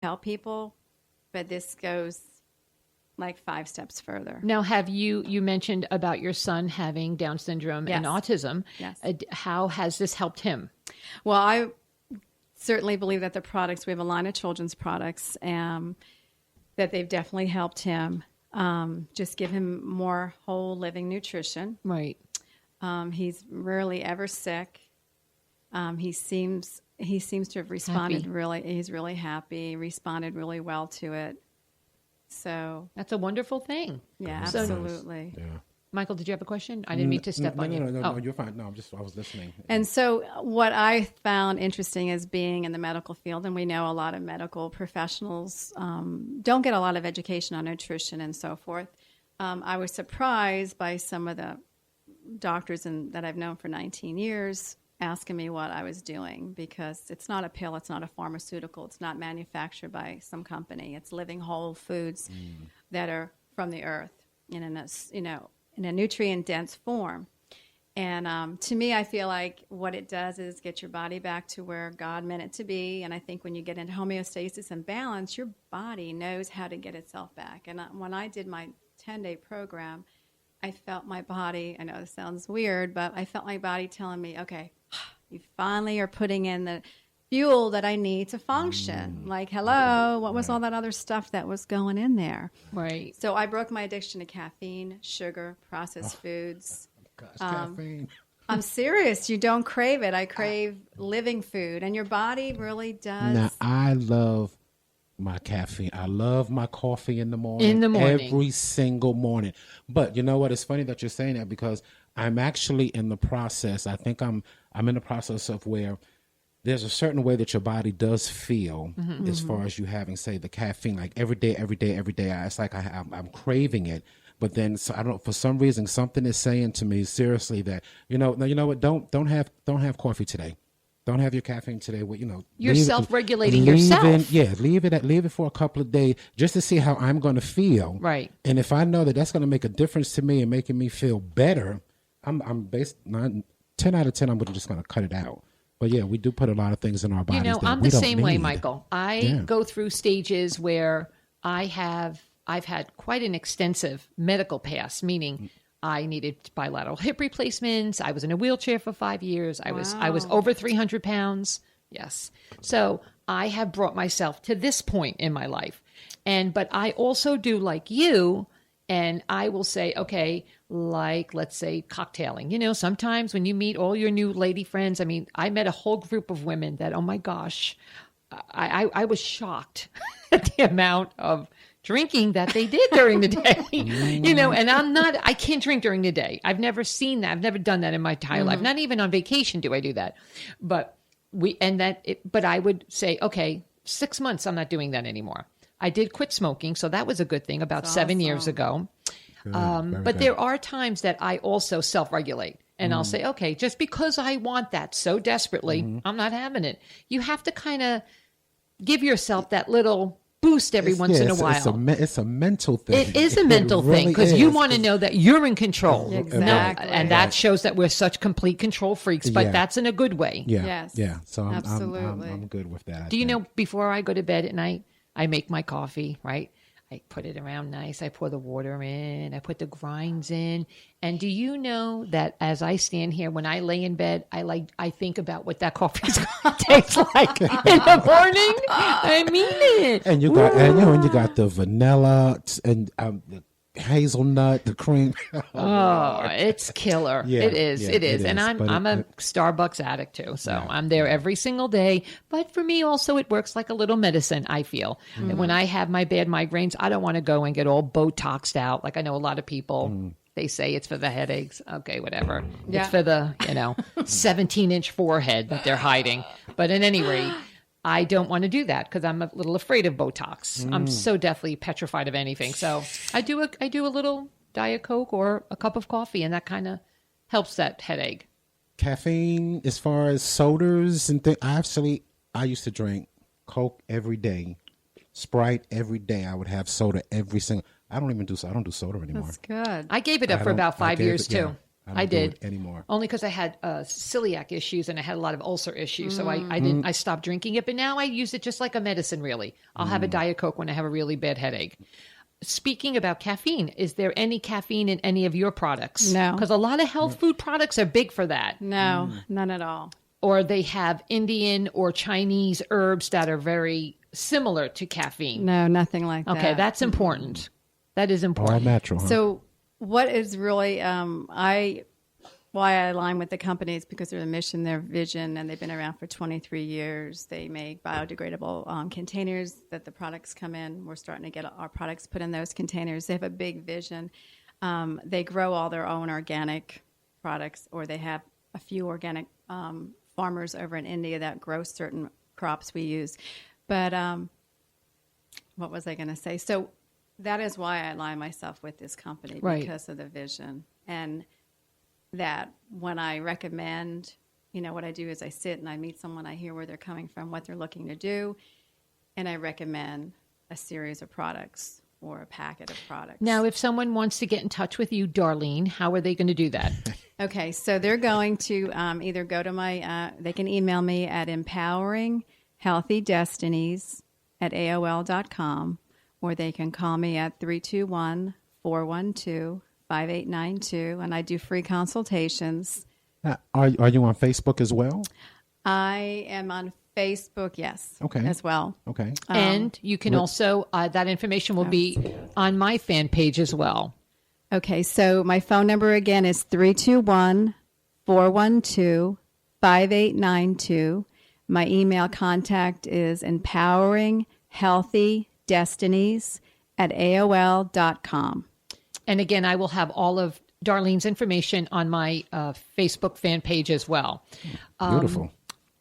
help people, but this goes like 5 steps further. Now, you mentioned about your son having Down syndrome and autism. Yes. How has this helped him? Well, I certainly believe that the products, we have a line of children's products, that they've definitely helped him. Just give him more whole living nutrition. Right. He's rarely ever sick. He seems to have responded he's really happy, responded really well to it. So that's a wonderful thing. Yeah, absolutely. Yeah. Michael, did you have a question? I didn't mean to step on you. No, you're fine. No, I was listening. And so what I found interesting is being in the medical field, and we know a lot of medical professionals don't get a lot of education on nutrition and so forth. I was surprised by some of the doctors that I've known for 19 years asking me what I was doing, because it's not a pill, it's not a pharmaceutical, it's not manufactured by some company. It's living whole foods that are from the earth in a nutrient dense form. And to me, I feel like what it does is get your body back to where God meant it to be. And I think when you get into homeostasis and balance, your body knows how to get itself back. And when I did my 10-day program, I felt my body, I know this sounds weird, but I felt my body telling me, okay, you finally are putting in the fuel that I need to function. Like, hello, what was all that other stuff that was going in there? Right. So I broke my addiction to caffeine, sugar, processed foods. Gosh, caffeine. I'm serious. You don't crave it. I crave living food, and your body really does. Now, I love my caffeine. I love my coffee in the morning. Every single morning. But you know what? It's funny that you're saying that, because I'm actually in the process. I think I'm in the process of where there's a certain way that your body does feel as far as you having, say, the caffeine, like every day. It's like I'm craving it. But then I don't. For some reason, something is saying to me seriously that you know what? Don't have coffee today. Don't have your caffeine today. You're self-regulating yourself. Leave it for a couple of days just to see how I'm going to feel. Right. And if I know that that's going to make a difference to me and making me feel better, I'm based 10 out of 10. I'm just going to cut it out. But yeah, we do put a lot of things in our bodies. I'm the same way, Michael. I go through stages where I've had quite an extensive medical past, meaning I needed bilateral hip replacements. I was in a wheelchair for 5 years. I was over 300 pounds. Yes. So I have brought myself to this point in my life. But I also do like you, and I will say, okay, like, let's say cocktailing. Sometimes when you meet all your new lady friends, I met a whole group of women that, oh my gosh, I was shocked at the amount of drinking that they did during the day, and I can't drink during the day. I've never seen that. I've never done that in my entire life. Not even on vacation do I do that. But I would say, okay, 6 months, I'm not doing that anymore. I did quit smoking. So that was a good thing about 7 years ago. But there are times that I also self-regulate. And I'll say, okay, just because I want that so desperately, I'm not having it. You have to kind of give yourself that little boost every once in a while. It's a mental thing. It is a mental thing, because you want to know that you're in control. Exactly. And that shows that we're such complete control freaks, but that's in a good way. Yeah. Yes. Yeah. So Absolutely. I'm good with that. Do you know, before I go to bed at night, I make my coffee, right? I put it around nice. I pour the water in. I put the grinds in. And do you know that as I stand here, when I lay in bed, I think about what that coffee is going to taste like in the morning? I mean it. And you got the vanilla and the hazelnut, the cream. Oh, it's killer. Yeah, it is. yeah, it is. it And is, I'm a Starbucks addict too. So I'm there every single day. But for me also, it works like a little medicine, I feel. And when I have my bad migraines, I don't want to go and get all Botoxed out. Like I know a lot of people, they say it's for the headaches. Okay, whatever. Yeah. It's for the, 17-inch forehead that they're hiding. But at any rate, I don't want to do that because I'm a little afraid of Botox. I'm so deathly petrified of anything. So I do a little Diet Coke or a cup of coffee, and that kind of helps that headache. Caffeine, as far as sodas and things, I used to drink Coke every day, Sprite every day. I would have soda every single. I don't do soda anymore. That's good. I gave it up for about 5 years too. I don't do it anymore. Only because I had celiac issues and I had a lot of ulcer issues. So I stopped drinking it, but now I use it just like a medicine, really. I'll have a Diet Coke when I have a really bad headache. Speaking about caffeine, is there any caffeine in any of your products? No. Because a lot of health food products are big for that. No, none at all. Or they have Indian or Chinese herbs that are very similar to caffeine. No, nothing like that. Okay, that's important. That is important. All natural. Huh? So what is really why I align with the company is because of their mission, their vision, and they've been around for 23 years. They make biodegradable containers that the products come in. We're starting to get our products put in those containers. They have a big vision. They grow all their own organic products, or they have a few organic farmers over in India that grow certain crops we use. But what was I going to say? So that is why I align myself with this company, because of the vision. And that when I recommend, what I do is I sit and I meet someone, I hear where they're coming from, what they're looking to do, and I recommend a series of products or a packet of products. Now, if someone wants to get in touch with you, Darlene, how are they going to do that? Okay, so they're going to either go to they can email me at empoweringhealthydestinies@aol.com, or they can call me at 321-412-5892, and I do free consultations. Are you on Facebook as well? I am on Facebook, yes. Okay. As well. Okay. And you can also, that information will be on my fan page as well. Okay, so my phone number again is 321-412-5892. My email contact is empoweringhealthydestinies@aol.com. And again, I will have all of Darlene's information on my Facebook fan page as well. Beautiful.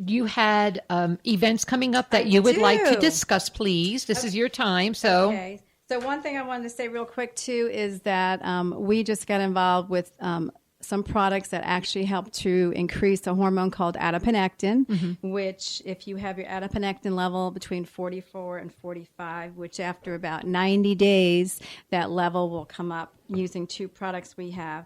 You had events coming up that you would like to discuss, please. This is your time. So, okay. So one thing I wanted to say real quick, too, is that we just got involved with some products that actually help to increase a hormone called adiponectin, which if you have your adiponectin level between 44 and 45, which after about 90 days, that level will come up using two products we have.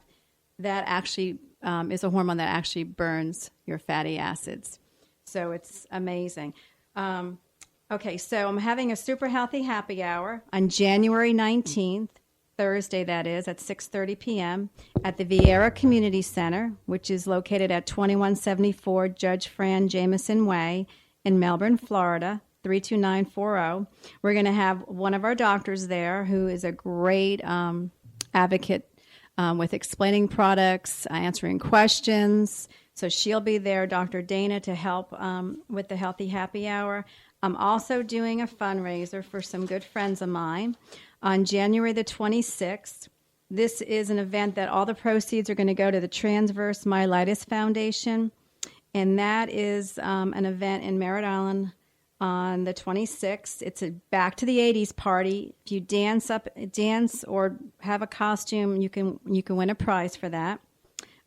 That actually is a hormone that actually burns your fatty acids. So it's amazing. Okay, so I'm having a super healthy happy hour on January 19th, Thursday that is, at 6:30 p.m. at the Vieira Community Center, which is located at 2174 Judge Fran Jameson Way in Melbourne, Florida, 32940. We're going to have one of our doctors there who is a great advocate with explaining products, answering questions. So she'll be there, Dr. Dana, to help with the Healthy Happy Hour. I'm also doing a fundraiser for some good friends of mine on January the 26th. This is an event that all the proceeds are going to go to the Transverse Myelitis Foundation, and that is an event in Merritt Island on the 26th. It's a back to the 80s party. If you dance or have a costume, you can win a prize for that.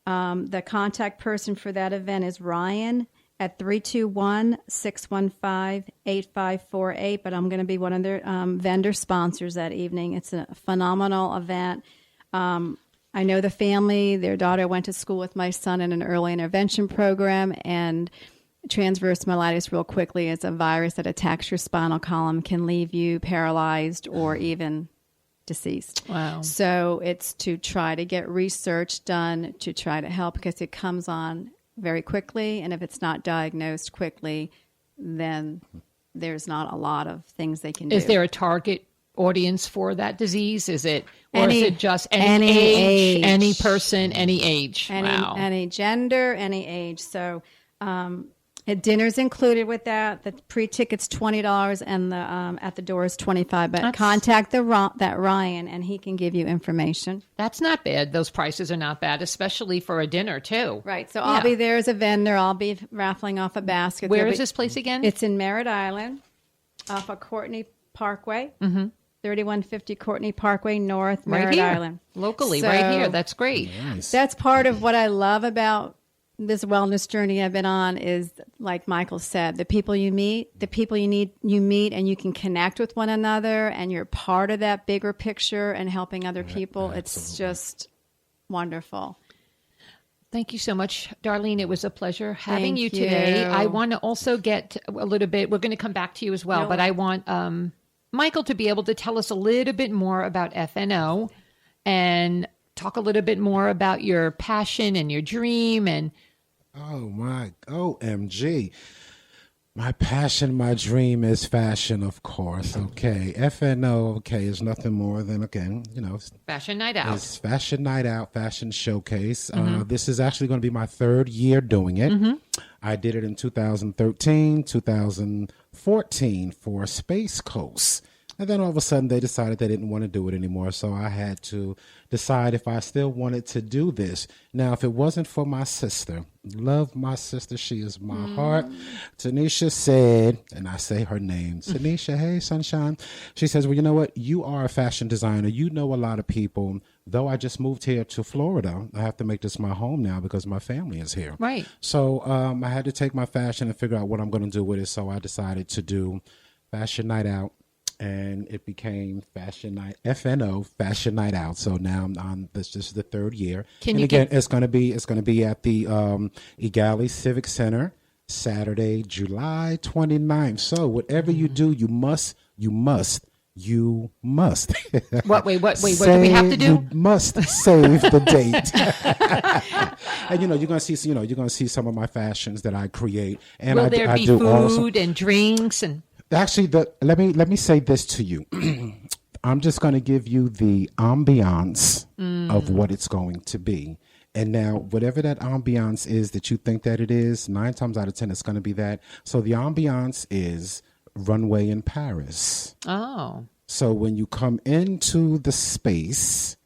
The contact person for that event is Ryan at 321-615-8548, but I'm going to be one of their vendor sponsors that evening. It's a phenomenal event. I know the family. Their daughter went to school with my son in an early intervention program, and transverse myelitis, real quickly, is a virus that attacks your spinal column, can leave you paralyzed or even deceased. Wow. So it's to try to get research done to try to help, because it comes on very quickly, and if it's not diagnosed quickly, then there's not a lot of things they can do. Is there a target audience for that disease? Is it just any age, any person, any age? Wow. Any gender, any age. So dinner's included with that. The pre-ticket's $20, and the at the door is $25. But contact that Ryan, and he can give you information. That's not bad. Those prices are not bad, especially for a dinner too. Right. So I'll be there as a vendor. I'll be raffling off a basket. Where is this place again? It's in Merritt Island, off of Courtney Parkway. 3150 Courtney Parkway North, Merritt Island. Locally, right here. That's great. Nice. That's part of what I love about this wellness journey I've been on is, like Michael said, the people you meet, the people you meet, and you can connect with one another, and you're part of that bigger picture and helping other people. Absolutely. It's just wonderful. Thank you so much, Darlene. It was a pleasure having you Thank today. you. I want to also get a little bit, we're going to come back to you as well, but I want Michael to be able to tell us a little bit more about FNO and talk a little bit more about your passion and your dream. And oh my, OMG. My passion, my dream is fashion, of course. Okay. FNO, okay, is nothing more than, again, Fashion Night Out. It's Fashion Night Out, Fashion Showcase. This is actually going to be my third year doing it. I did it in 2013, 2014 for Space Coast. And then all of a sudden they decided they didn't want to do it anymore. So I had to decide if I still wanted to do this. Now, if it wasn't for my sister, love my sister, she is my heart. Tanisha said, and I say her name, Tanisha, hey, sunshine. She says, well, you know what? You are a fashion designer. You know a lot of people. Though I just moved here to Florida, I have to make this my home now because my family is here. Right. So I had to take my fashion and figure out what I'm going to do with it. So I decided to do Fashion Night Out. And it became Fashion Night, FNO, Fashion Night Out. So now I'm on this is the third year. It's going to be at the Ekdahl Civic Center, Saturday, July 29th. So whatever you do, you must. What do we have to do? You must save the date. And you're gonna see some of my fashions that I create. And Will there be food and drinks and? Actually, let me say this to you. I'm just going to give you the ambiance of what it's going to be. And now, whatever that ambiance is that you think that it is, 9 times out of 10, it's going to be that. So the ambiance is runway in Paris. Oh. So when you come into the space,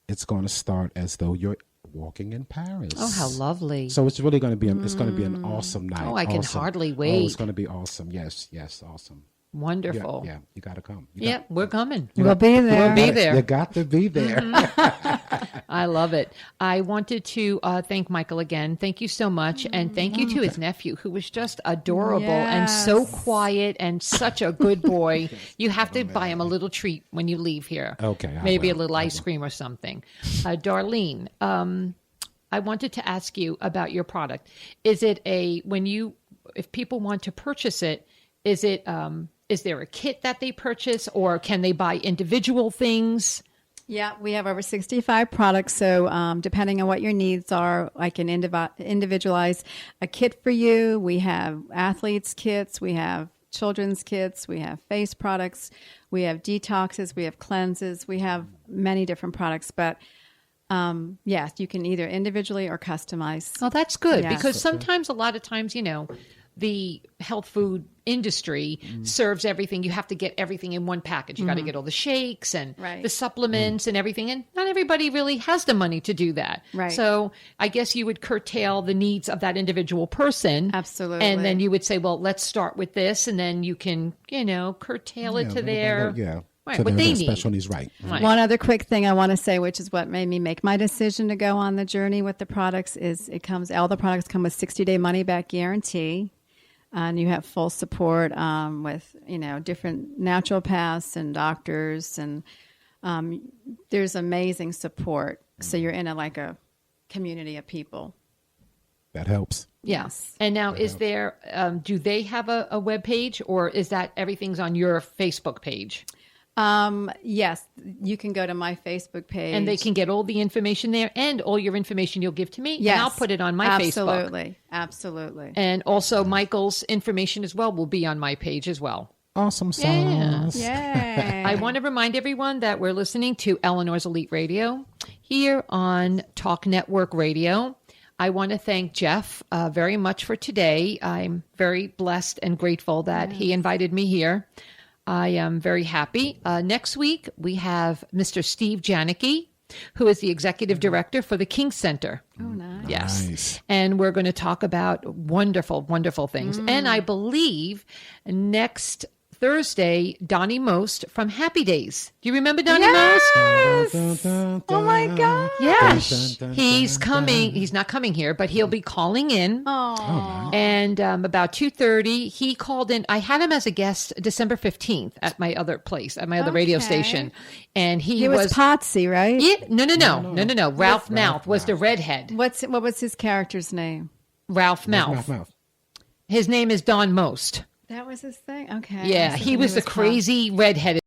it's going to start as though you're walking in Paris. Oh, how lovely. So it's really going to be it's going to be an awesome night. Oh, I can hardly wait. Oh, it's going to be awesome. Yes, awesome. Wonderful. Yeah, you got to come. We're coming. We'll be there. We'll be there. You got to be there. I love it. I wanted to thank Michael again. Thank you so much. And thank you to his nephew, who was just adorable and so quiet and such a good boy. You have to buy him a little treat when you leave here. Okay. Maybe a little ice cream or something. Darlene, I wanted to ask you about your product. Is it if people want to purchase it, is there a kit that they purchase, or can they buy individual things? Yeah, we have over 65 products. So depending on what your needs are, I can individualize a kit for you. We have athletes kits. We have children's kits. We have face products. We have detoxes. We have cleanses. We have many different products. But yes, you can either individually or customize. Oh, that's good. Because sometimes, a lot of times, the health food industry serves everything. You have to get everything in one package. You got to get all the shakes and the supplements and everything. And not everybody really has the money to do that. Right. So I guess you would curtail the needs of that individual person. Absolutely. And then you would say, well, let's start with this. And then you can, curtail it to their... Right, what they need. Special needs, right. One other quick thing I want to say, which is what made me make my decision to go on the journey with the products, is all the products come with 60-day money-back guarantee. And you have full support with, different naturopaths and doctors. And there's amazing support. So you're in a community of people. That helps. Yes. And now do they have a web page, or is that everything's on your Facebook page? Yes, you can go to my Facebook page. And they can get all the information there, and all your information you'll give to me. Yes. And I'll put it on my Facebook. Absolutely. And also Michael's information as well will be on my page as well. Awesome sauce. Yeah. I want to remind everyone that we're listening to Eleanor's Elite Radio here on Talk Network Radio. I want to thank Jeff very much for today. I'm very blessed and grateful that he invited me here. I am very happy. Next week, we have Mr. Steve Janicki, who is the executive director for the King Center. Oh, nice. Yes. Nice. And we're going to talk about wonderful, wonderful things. And I believe next Thursday, Donnie Most from Happy Days. Do you remember Donnie Yes! Most? Oh my God. Yes. He's coming. He's not coming here, but he'll be calling in. Oh. And about 2:30, he called in. I had him as a guest December 15th at my other place, at my other radio station. And he was Potsy, right? Yeah, no. Ralph Mouth was the redhead. What was his character's name? Ralph Mouth. His name is Don Most. That was his thing? Okay. Yeah, he was the crazy redheaded